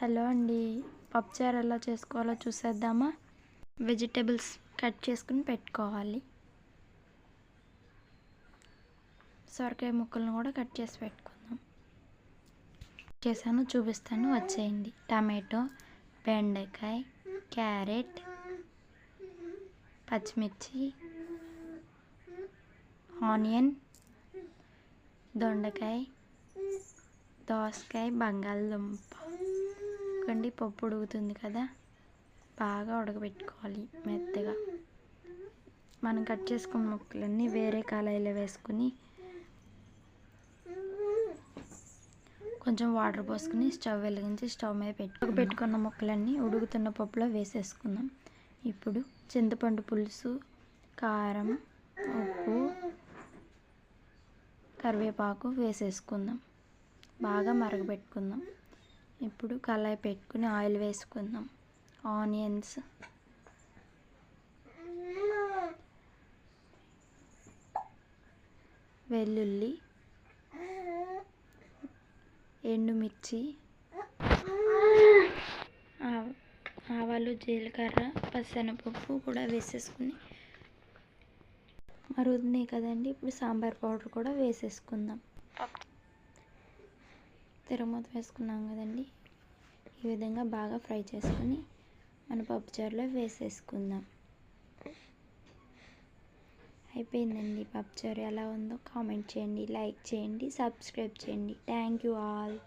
Hello అండి, పప్పుచారు ఎలా చేసుకోవాలో చూసేద్దామా. వెజిటేబుల్స్ కట్ చేసుకుని పెట్టుకోవాలి. సొరకాయ ముక్కలను కూడా కట్ చేసి పెట్టుకుందాం. చేశాను, చూపిస్తాను, వచ్చేయండి. టమాటో, బెండకాయ, క్యారెట్, పచ్చిమిర్చి, ఆనియన్, దొండకాయ, దోసకాయ, బంగాళదుంప. కండి పప్పు ఉడుకుతుంది కదా, బాగా ఉడకబెట్టుకోవాలి మెత్తగా. మనం కట్ చేసుకున్న ముక్కలన్నీ వేరే కళాయిలో వేసుకుని కొంచెం వాటర్ పోసుకుని స్టవ్ వెలిగించి స్టవ్ మీద పెట్టుకున్న ముక్కలన్నీ ఉడుకుతున్న పప్పులో వేసేసుకుందాం. ఇప్పుడు చింతపండు పులుసు, కారం, ఉప్పు, కరివేపాకు వేసేసుకుందాం. బాగా మరగబెట్టుకుందాం. ఇప్పుడు కళాయి పెట్టుకుని ఆయిల్ వేసుకుందాం. ఆనియన్స్, వెల్లుల్లి, ఎండుమిర్చి, ఆవాలు, జీలకర్ర, పచ్చెనపప్పు కూడా వేసేసుకుని మరుగుతున్నాయి కదండి. ఇప్పుడు సాంబార్ పౌడర్ కూడా వేసేసుకుందాం. తిరగమూత వేసుకున్నాం కదండి. ఈ విధంగా బాగా ఫ్రై చేసుకుని మన పప్పుచారులో వేసేసుకుందాం. అయిపోయిందండి. పప్పుచారు ఎలా ఉందో కామెంట్ చేయండి, లైక్ చేయండి, సబ్స్క్రైబ్ చేయండి. Thank you all.